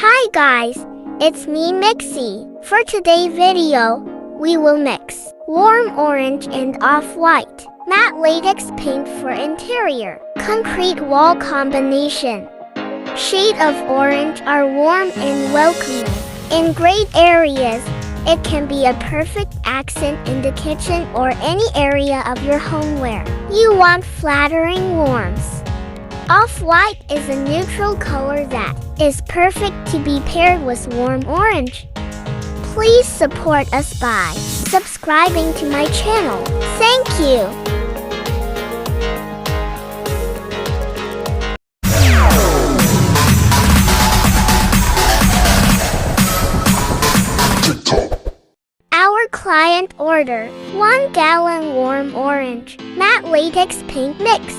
Hi guys, it's me Mixie. For today's video, we will mix warm orange and off-white matte latex paint for interior concrete wall combination. Shades of orange are warm and welcoming. In gray areas, it can be a perfect accent in the kitchen or any area of your home where you want flattering warmth. Off-white is a neutral color that is perfect to be paired with warm orange. Please support us by subscribing to my channel. Thank you. Our client order 1 gallon warm orange matte latex paint mix.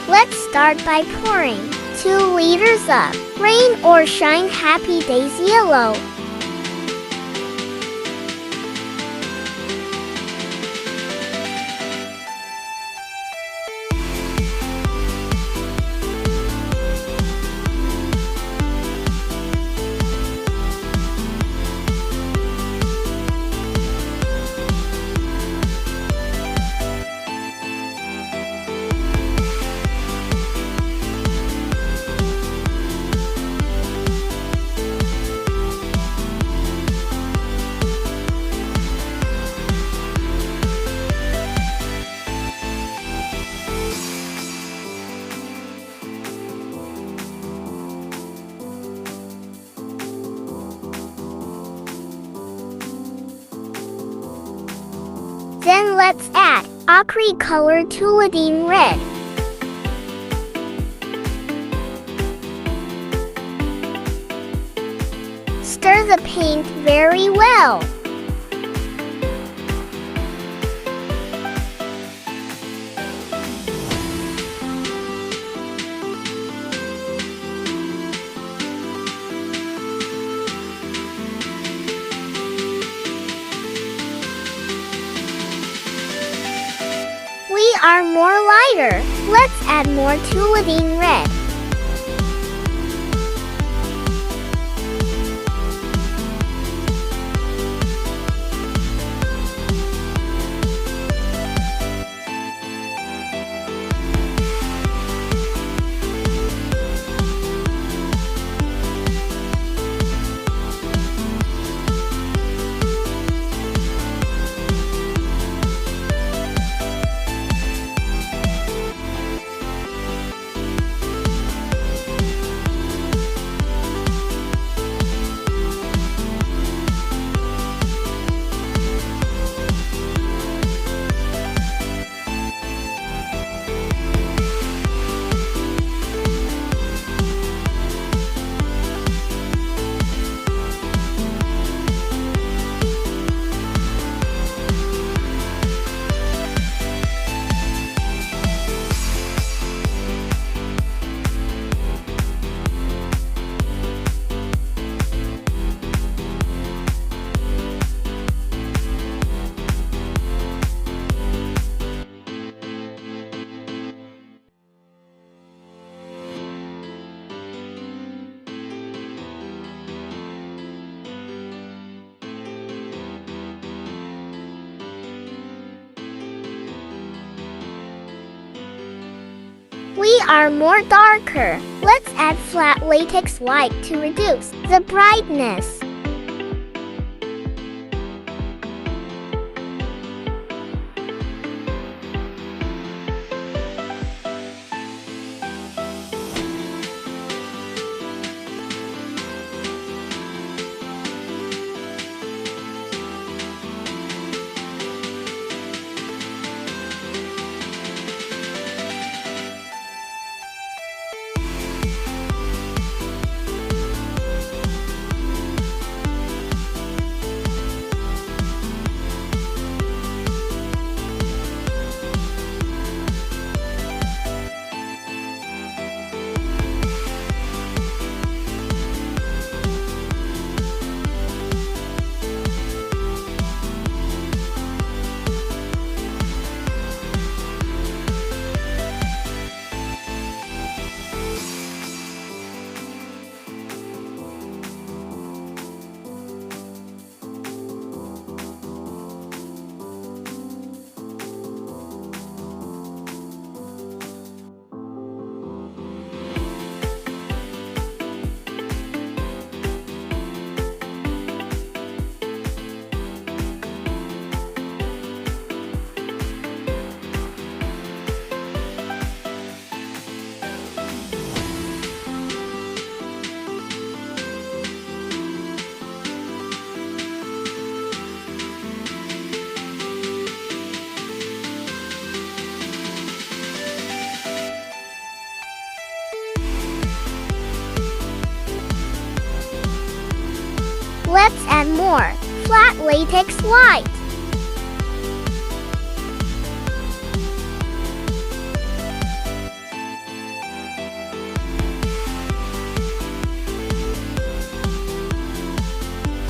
Let's start by pouring 2 liters of Rain or Shine Happy Days Yellow. Then let's add Acrylic color Tuladine red. Stir the paint very well. We are more lighter. Let's add more Tuladine red. We are more darker. Let's add flat latex white to reduce the brightness. Let's add more flat latex white.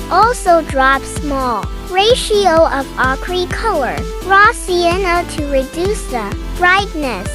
Also drop small ratio of ochre color raw sienna to reduce the brightness.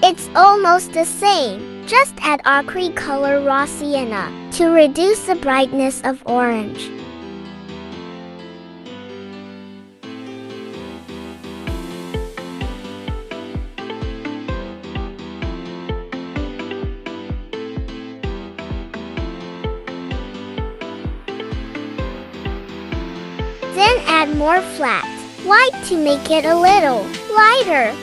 It's almost the same, just add ochre color raw sienna to reduce the brightness of orange. Then add more flat white to make it a little lighter.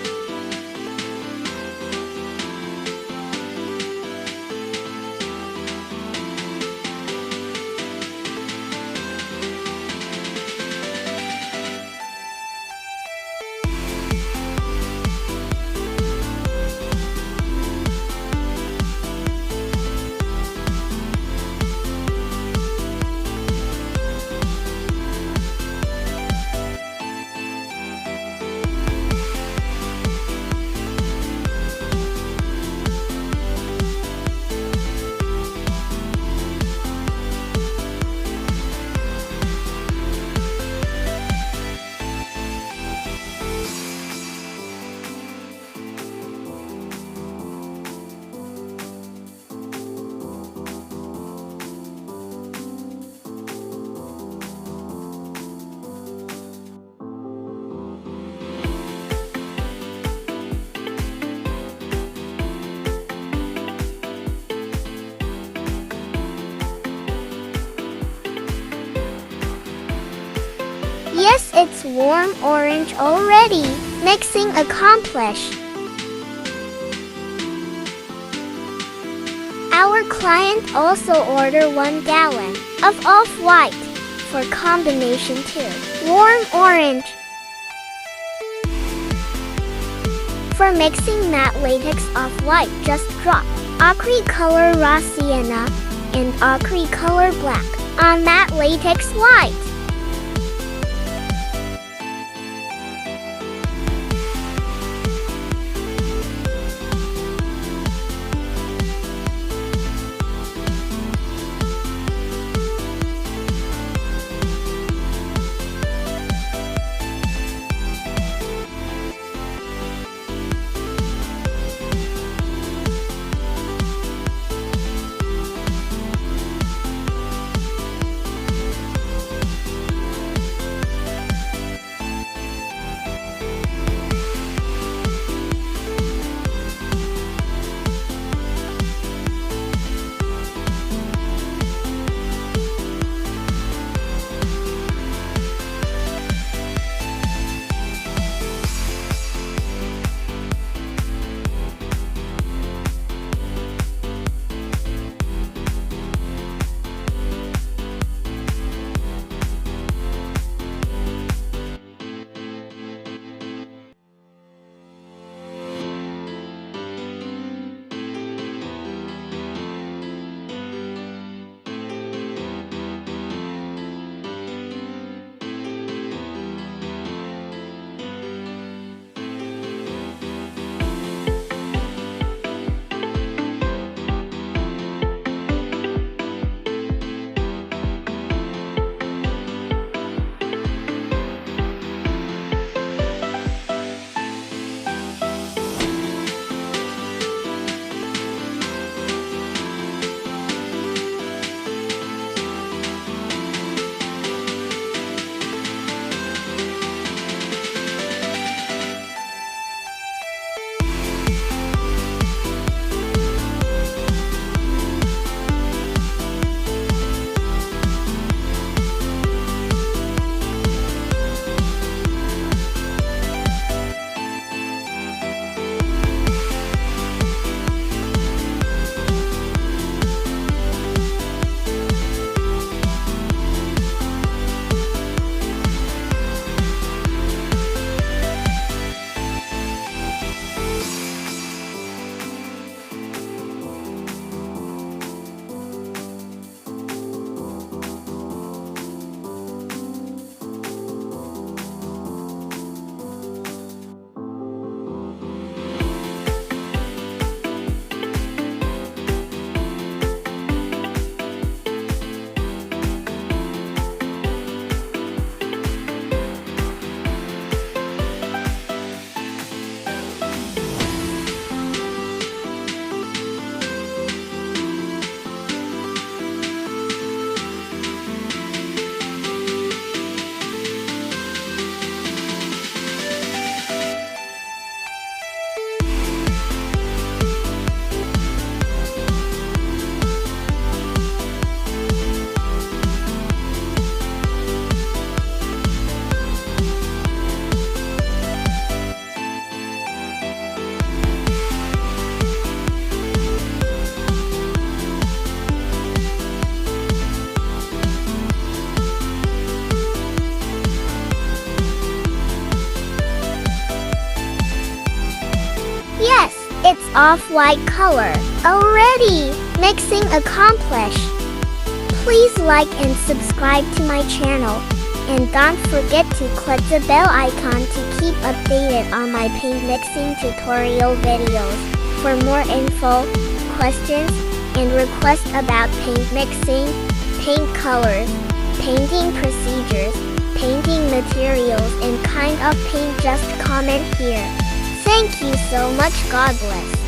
Yes, it's warm orange already. Mixing accomplished. Our client also ordered 1 gallon of off-white for combination 2. Warm orange. For mixing matte latex off-white, just drop ochre color raw sienna and ochre color black on matte latex white. off-white color. Already! Mixing accomplished. Please like and subscribe to my channel. And don't forget to click the bell icon to keep updated on my paint mixing tutorial videos. For more info, questions, and requests about paint mixing, paint colors, painting procedures, painting materials, and kind of paint, just comment here. Thank you so much. God bless.